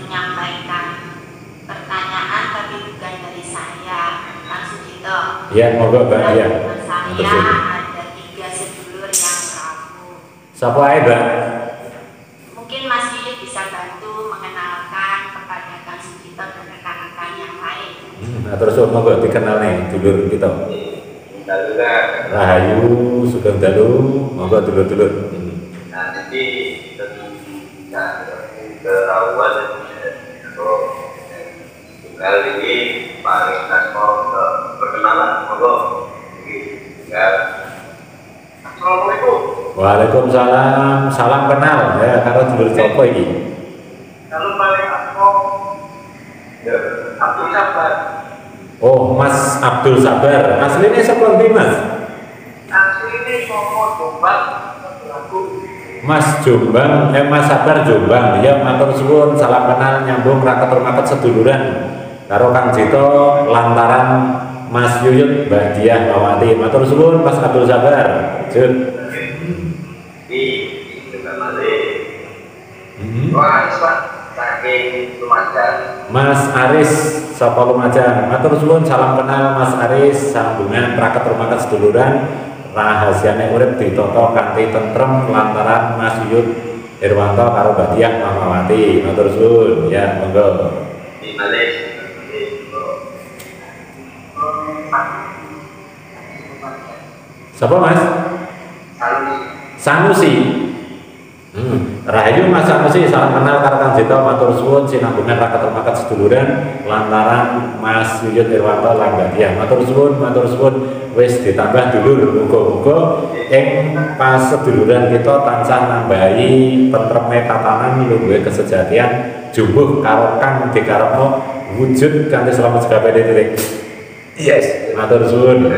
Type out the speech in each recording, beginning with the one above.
menyampaikan pertanyaan tapi bukan dari saya, Kang Sugito. Ya, monggo Mbak ya. Saya ada 3 sedulur yang rapuh. Siapa aja Mbak? Mungkin Mas Yuyut bisa bantu mengenalkan kepada Kang Sugito dan rekan-rekan yang lain. Nah, terus monggo dikenal nih dulur kita. Rahayu, Sugeng Dalu, monggo dulur-dulur. Nah, jadi kerawan tunggal ini paling kasih perkenalan, monggo. Assalamualaikum. Waalaikumsalam, salam kenal ya karo dulur sapa iki? Kalau paling aku ya Abdul Sabar. Oh, Mas Abdul Sabar. Aslinya sapa ndi, Mas? Aslinya Somo Jombang, lagu. Mas Jombang, Mas Sabar Jombang. Ya matur suwun, salam kenal nyambung raket-raket seduluran karo Kang Jito lantaran Mas Yuyut Mbak Diah Mawati. Matur suwun Mas Abdul Sabar. Jun. Di juga Malik. Wah, saking Lumajang. Mas Aris sapa Lumajang. Matur suwun salam kenal Mas Aris, sambungan raket-raket seduluran. Rahasiane urip ditata kanthi tentrem lantaran Mas Yuyut Irwanto karo Mbak Diah Mawati. Matur suwun ya, monggo. Di Malaysia. Siapa Mas? Sanusi. Rahayu Mas Sanusi, salam kenal karo Kang Jito, matur suwun sinambungan raket-raket seduluran lantaran Mas Yuyut Irwanto lan Mbak Diah. Matur suwun wis ditambah dulur, muga-muga ing pas seduluran kita tansah nambahi pentreme tatanan luwih kesejatian jumbuh karo kang dikarepno wujud kanthi selamat sekabeh titik. Yes, matur suwun.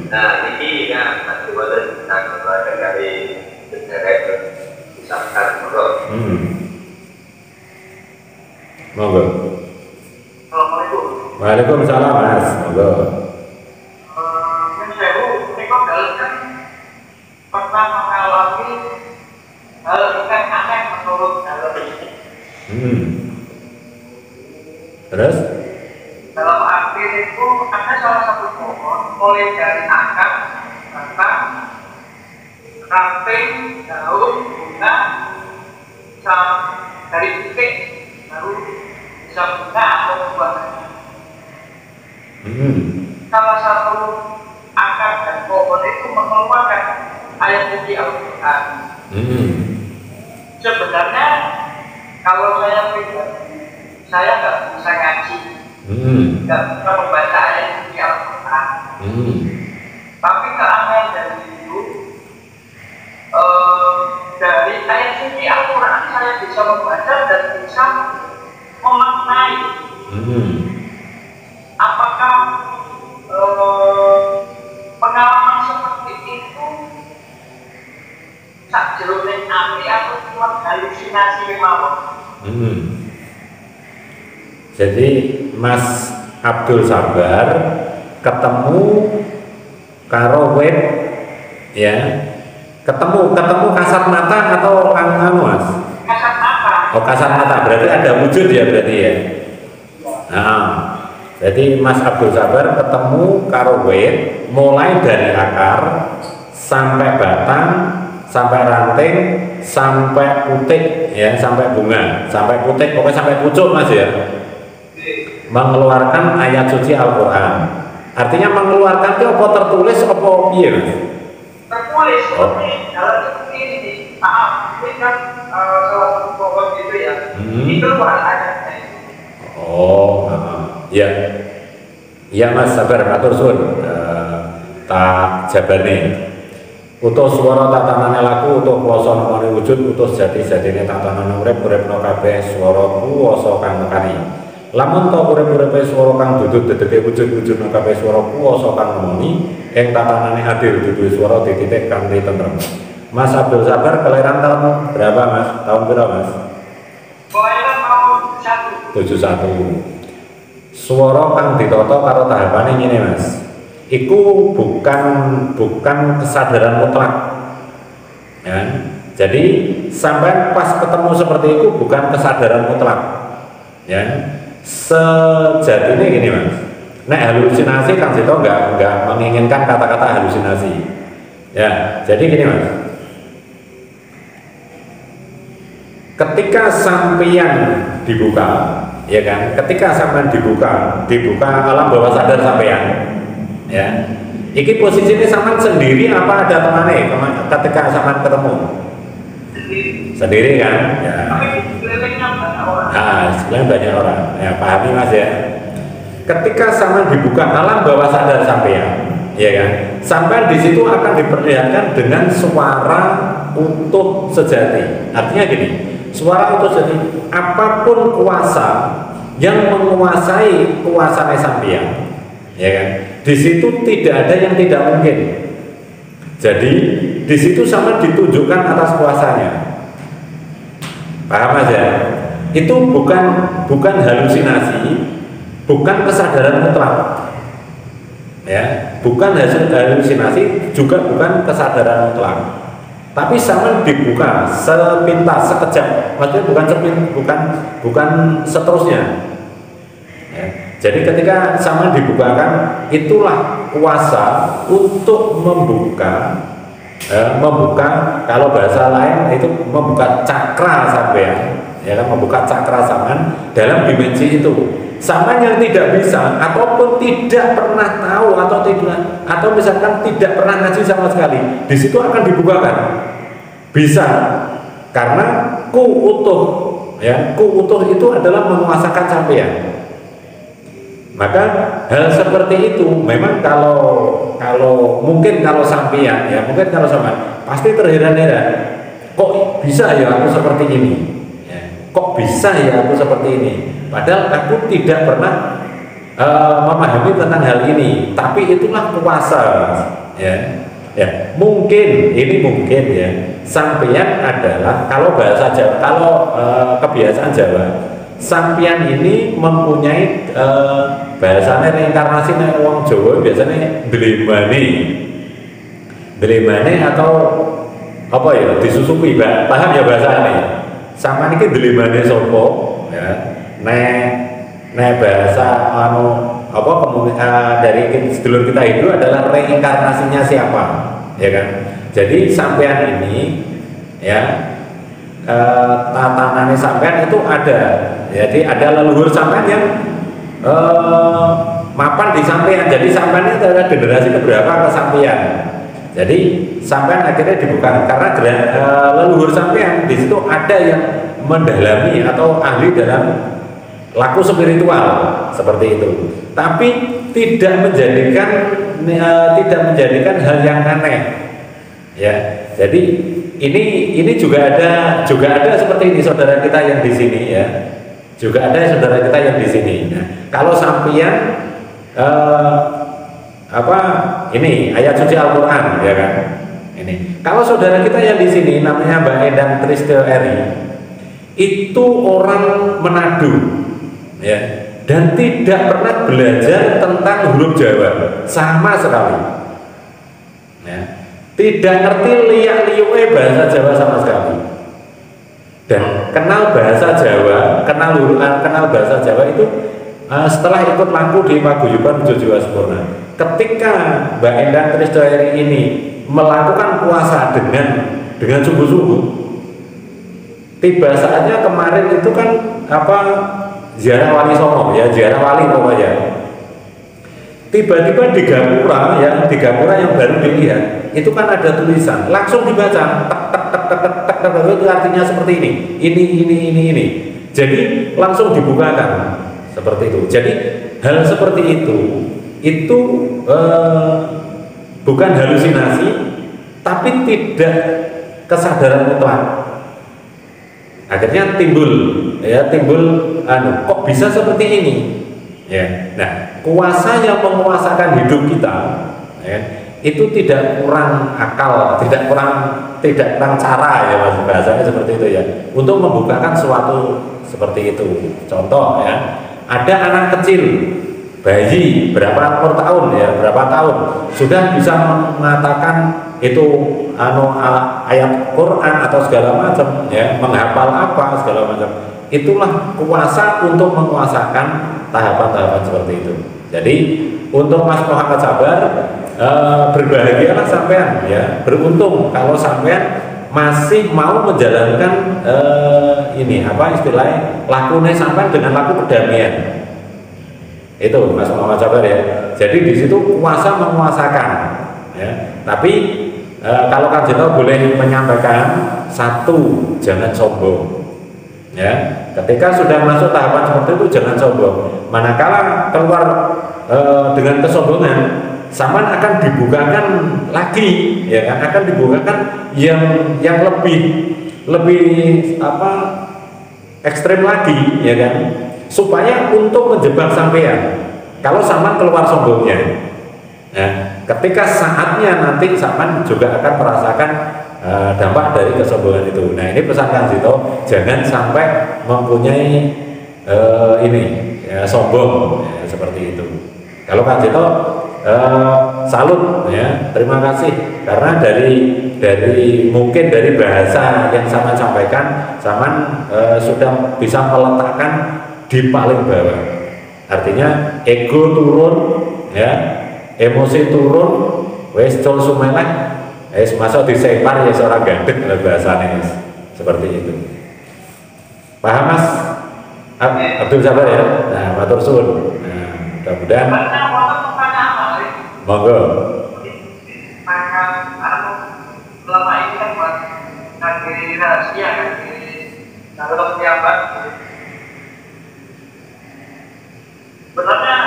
Nah, ini kan masih boleh kita dari sejarah misalkan monggo. Assalamualaikum. Waalaikumsalam Mas, monggo. Pernah mengalami hal yang aneh menurut dalam Terus? Dalam arti itu ada salah satu pohon mulai dari akar, batang, ranting, daun, bunga, dari titik baru bisa bunga atau buahnya. Salah satu akar dan pohon itu mengeluarkan ayat suci Al-Quran. Sebenarnya kalau saya pribadi, saya nggak bisa ngaji, nggak bisa membaca ayat suci Al-Quran. Tapi keanehan dari itu, dari ayat suci Al-Quran saya bisa membaca dan bisa memaknai. Apakah pengalaman seperti itu sak jeroning ati atau cuma halusinasi mawon? Jadi Mas Abdul Sabar ketemu karo web ya, ketemu kasat mata atau anu Mas? Kasat mata. Oh, kasat mata berarti ada wujud ya berarti ya. Nah, jadi Mas Abdul Sabar ketemu karo web mulai dari akar sampai batang, sampai ranting, sampai putik ya, sampai bunga, sampai putik, pokoknya sampai pucuk Mas ya. Mengeluarkan ayat suci Al-Quran. Artinya mengeluarkan itu apa tertulis apa piye? Tertulis seperti dalam seperti ini. Maaf, ini kan salah satu pohon gitu ya. Itu keluar ayatnya. Oh, ya. Iya Mas, sabar matur suwun. Tak jabane. Utus swara tatanane laku, utuh kuwasa nemoni wujud, utus jati-jatine tatanane urip, uripna kabeh swara kuwasa kang nekani. Lamun to urip-uripe swara kang dudut dedeke wujud-wujudna kabeh swara kuwasa kang nemoni, ing tatanane adil duduhe swara dititik kanthi tentrem. Mas Abdul Sabar kelahiran tahun berapa Mas? Tahun berapa Mas? Kelahiran tahun 71. Swara kang ditata karo tahapane ngene Mas. Iku bukan kesadaran mutlak. Ya. Jadi sampai pas ketemu seperti itu bukan kesadaran mutlak. Ya, sejatinya gini mas, nek halusinasi Kang Sito nggak menginginkan kata-kata halusinasi. Ya, jadi gini mas, ketika sampeyan dibuka, ya kan, ketika sampeyan dibuka alam bawah sadar sampeyan, ya, iki posisinya sampeyan sendiri apa ada temannya ketika sampeyan ketemu? Sendiri kan? Ya. Nah, sebenarnya banyak orang. Ya, pahami mas ya. Ketika sampean dibuka alam bawah sadar sampean, ya kan? Sampean di situ akan diperlihatkan dengan suara utuh sejati. Artinya gini, suara utuh sejati. Apapun kuasa yang menguasai kuasanya sampean, ya kan? Di situ tidak ada yang tidak mungkin. Jadi di situ sampean ditunjukkan atas kuasanya. Paham mas ya? Itu bukan halusinasi, bukan kesadaran mutlak, ya, bukan halusinasi, juga bukan kesadaran mutlak. Tapi sama dibuka sepintas, sekejap, maksudnya bukan seterusnya. Ya. Jadi ketika sama dibukakan, itulah kuasa untuk membuka kalau bahasa lain itu membuka cakra sampean, ya kan, membuka cakra saman dalam dimensi itu. Saman yang tidak bisa ataupun tidak pernah tahu atau misalkan tidak pernah ngaji sama sekali, di situ akan dibukakan. Bisa karena ku utuh, ya, ku utuh itu adalah menguasakan sampean. Maka hal seperti itu memang kalau mungkin kalau sampean, ya, mungkin kalau sampean pasti terheran-heran, kok bisa ya aku seperti ini, ya, kok bisa ya aku seperti ini, padahal aku tidak pernah memahami tentang hal ini, tapi itulah kuasa, ya, ya. Mungkin ya sampean adalah kalau bahasa Jawa, kalau kebiasaan Jawa, sampean ini mempunyai bahasanya reinkarnasi nek wong Jawa biasanya delemane atau apa ya, disusupi, paham ya bahasanya. Sampean iki delemane sapa, ya. Nek bahasa dari sedulur kita itu adalah reinkarnasinya siapa, ya kan. Jadi sampean ini, ya, tatanannya sampean itu ada. Jadi ada leluhur sampean yang mapan di sampean. Jadi sampean itu adalah generasi keberapa ke sampean. Jadi sampean akhirnya dibuka karena leluhur sampean di situ ada yang mendalami atau ahli dalam laku spiritual seperti itu. Tapi tidak menjadikan hal yang aneh. Ya. Jadi ini juga ada seperti ini saudara kita yang di sini, ya. Juga ada saudara kita yang di sini. Nah, kalau sampeyan ini ayat suci Al-Qur'an, ya kan? Ini. Kalau saudara kita yang di sini namanya Mbak Endang Tristil Eri, itu orang Manado, ya, dan tidak pernah belajar tentang huruf Jawa sama sekali. Ya. Tidak ngerti liak-liuknya bahasa Jawa sama sekali. Dan kenal bahasa Jawa, kenal bahasa Jawa itu setelah ikut laku di Paguyuban Jojiwa Sempurna. Ketika Mbak Endang Trisdoeri ini melakukan puasa dengan sungguh-sungguh, tiba saatnya kemarin itu kan ziarah Wali Songo, ya, ziarah wali pokoknya. Tiba-tiba di Gapura yang baru dilihat, itu kan ada tulisan, langsung dibaca, itu artinya seperti ini. Jadi langsung dibukakan seperti itu. Jadi hal seperti itu bukan halusinasi, tapi tidak kesadaran mutlak. Akhirnya timbul kok bisa seperti ini, ya. Nah, kuasa yang menguasakan hidup kita, ya, itu tidak kurang akal, tidak kurang cara, ya mas, bahasanya seperti itu, ya, untuk membukakan suatu seperti itu. Contoh, ya, ada anak kecil, bayi berapa tahun sudah bisa mengatakan itu ayat Quran atau segala macam, ya, menghafal apa segala macam, itulah kuasa untuk menguasakan tahapan-tahapan seperti itu. Jadi untuk Mas Muhammad Sabar, berbahagialah sampean, ya, beruntung kalau sampean masih mau menjalankan ini apa istilahnya, lakunya sampean dengan laku kedamaian. Itu Mas Muhammad Sabar, ya. Jadi di situ kuasa menguasakan, ya. Tapi kalau Kang Jito boleh menyampaikan satu, jangan sombong, ya. Ketika sudah masuk tahapan seperti itu jangan sombong. Manakala keluar dengan kesombongan, sama akan dibukakan lagi, ya kan, akan dibukakan yang lebih apa ekstrem lagi, ya kan, supaya untuk menjebak sampean. Kalau sama keluar sombongnya, ya, ketika saatnya nanti sama juga akan merasakan dampak dari kesombongan itu. Nah, ini pesan Kang Jito, jangan sampai mempunyai ini, ya, sombong, ya, seperti itu. Kalau Kang Jito salut, ya, terima kasih karena dari mungkin dari bahasa yang sama sampaikan, sama sudah bisa meletakkan di paling bawah. Artinya ego turun, ya, emosi turun, wes col sumelek, masuk disepar ya seorang gandeng dalam bahasanya, seperti itu. Paham Mas Abdul Sabar, ya? Nah, matur suwun. Nah, mudah-mudahan. Monggo. Selama ini kan buat nanti rahasia kan, kalau pejabat. Sebenarnya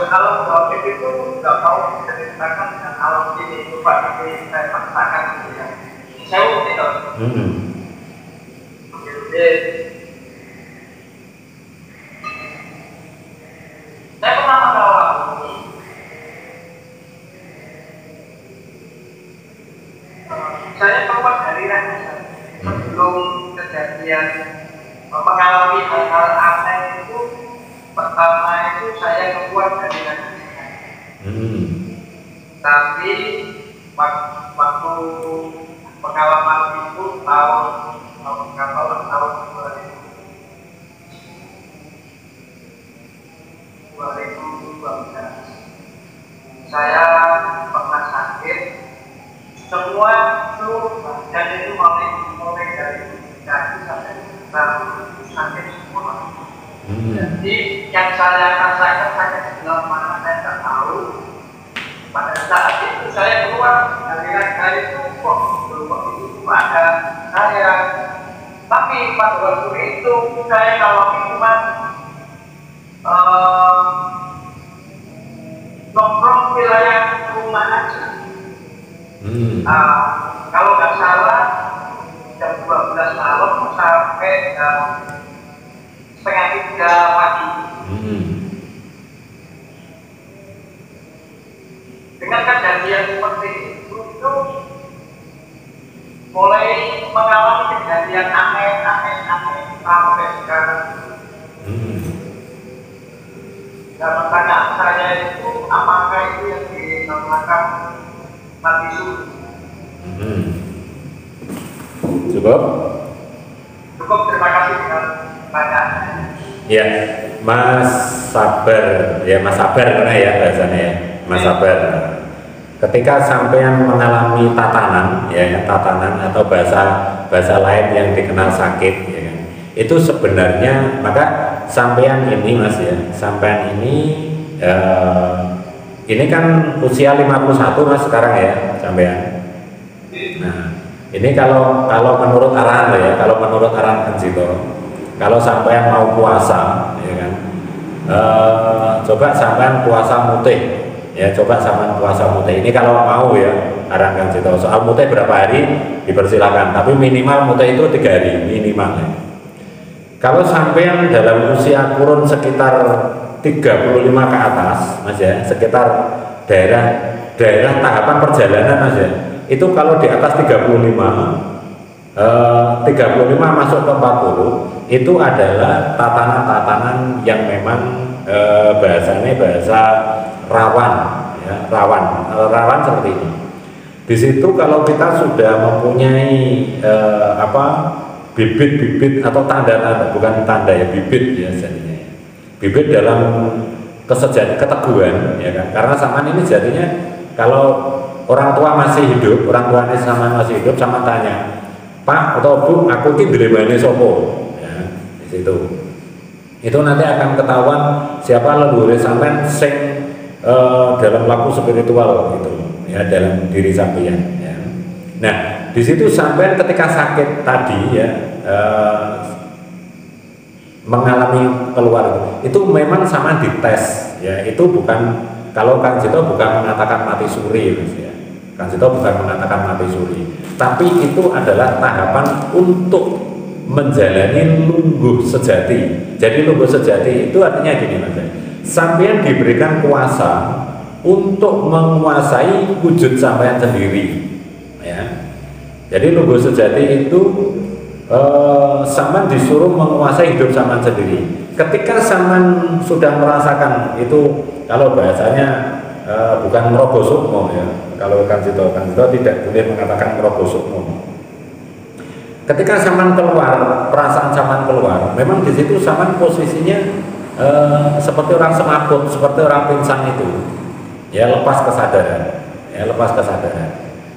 kalau jawab itu nggak mau diceritakan dengan alam ini, coba nanti saya paksakan gitu ya. Saya itu. Saya pernah mengalami saya keluar dari rahasia sebelum kejadian mengalami hal-hal aneh itu. Pertama itu saya keluar dari rahasia. Tapi waktu pengalaman itu tahun 2012 saya pernah sakit, semua seluruh badan itu mulai dari kaki sampai sakit semua. Jadi yang saya rasakan sakit sebelah mana saya tidak tahu. Pada saat itu saya keluar dari raga itu kok itu ada saya. Tapi pada waktu itu saya alami cuma nongkrong wilayah rumah aja. Kalau nggak salah jam 12 malam sampai setengah 3 pagi. Dengan kejadian seperti itu mulai mengalami kejadian aneh sampai sekarang. Dan pertanyaan saya itu, apakah itu yang dinamakan mati suri? Cukup? Cukup, terima kasih dengan banyak. Ya, Mas Sabar, ya Mas Sabar mana ya bahasanya, ya Mas Sabar. Ketika sampean mengalami tatanan, ya tatanan atau bahasa lain yang dikenal sakit, ya kan, itu sebenarnya maka sampean ini Mas, ya sampean ini kan usia 51 Mas sekarang, ya sampean. Nah, ini kalau menurut arahan, ya kalau menurut arahan Kang Jito, kalau sampean mau puasa, ya kan, coba sampean puasa mutih. Ya coba sama puasa mutih ini kalau mau, ya arahan Kang Jito. Soal mutih berapa hari dipersilakan, tapi minimal mutih itu 3 hari minimal, ya. Kalau sampean dalam usia kurun sekitar 35 ke atas Mas, ya sekitar daerah tahapan perjalanan Mas, ya itu kalau di atas 35 masuk ke 40 itu adalah tatanan-tatanan yang memang bahasanya bahasa rawan, ya rawan seperti ini. Di situ kalau kita sudah mempunyai bibit-bibit atau tanda-tanda, bukan tanda ya, bibit ya jadinya. Bibit dalam keteguhan ya kan. Karena Saman ini jadinya kalau orang tua masih hidup, orang tuanya Saman masih hidup, sama tanya, "Pak atau Bu, aku ini dilemani sopo?" Ya, di situ. Itu nanti akan ketahuan siapa leluhur sampean sing dalam laku spiritual gitu ya, dalam diri sampean ya. Nah, di situ sampean ketika sakit tadi ya mengalami keluar itu memang sama dites ya, itu bukan, kalau Kang Jito bukan mengatakan mati suri ya. Kang Jito bukan mengatakan mati suri, tapi itu adalah tahapan untuk menjalani lungguh sejati. Jadi lungguh sejati itu artinya gini Mas, sampean diberikan kuasa untuk menguasai wujud sampean sendiri ya. Jadi lungguh sejati itu sampean disuruh menguasai hidup sampean sendiri. Ketika sampean sudah merasakan itu, kalau bahasanya bukan merogoh sukmo ya, kalau Kang Jito tidak boleh mengatakan merogoh sukmo. Ketika sampean keluar, perasaan sampean keluar, memang di situ sampean posisinya seperti orang semaput, seperti orang pingsan itu, ya, lepas kesadaran, ya, lepas kesadaran.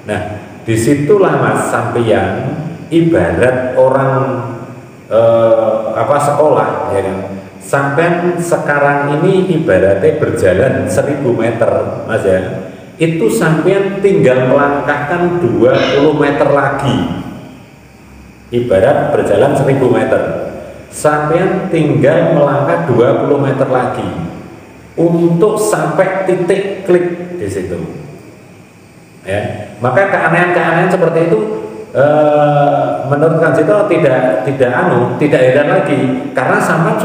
Nah, disitulah Mas sampeyan ibarat orang sekolah, ya kan? Sampean sekarang ini ibaratnya berjalan 1000 meter, Mas ya. Itu sampean tinggal melangkahkan 20 meter lagi. Ibarat berjalan 1000 meter, sampean tinggal melangkah 20 meter lagi untuk sampai titik klik di situ. Ya, maka keanehan-keanehan seperti itu menurut Kang Jito tidak heran lagi, karena sampean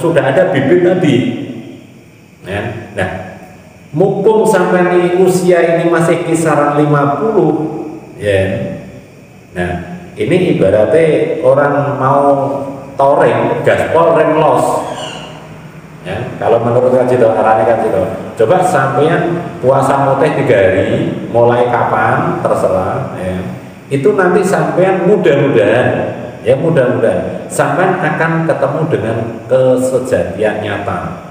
sudah ada bibit tadi. Ya, nah, mumpung sampean di usia ini masih kisaran 50, ya. Nah, ini ibaratnya orang mau touring, gaspol rem los. Ya, kalau menurut Kang Jito, arahnya Kang Jito, coba sampean puasa mutih 3 hari, mulai kapan terserah. Ya. Itu nanti sampean mudah-mudahan sampean akan ketemu dengan kesejatian nyata.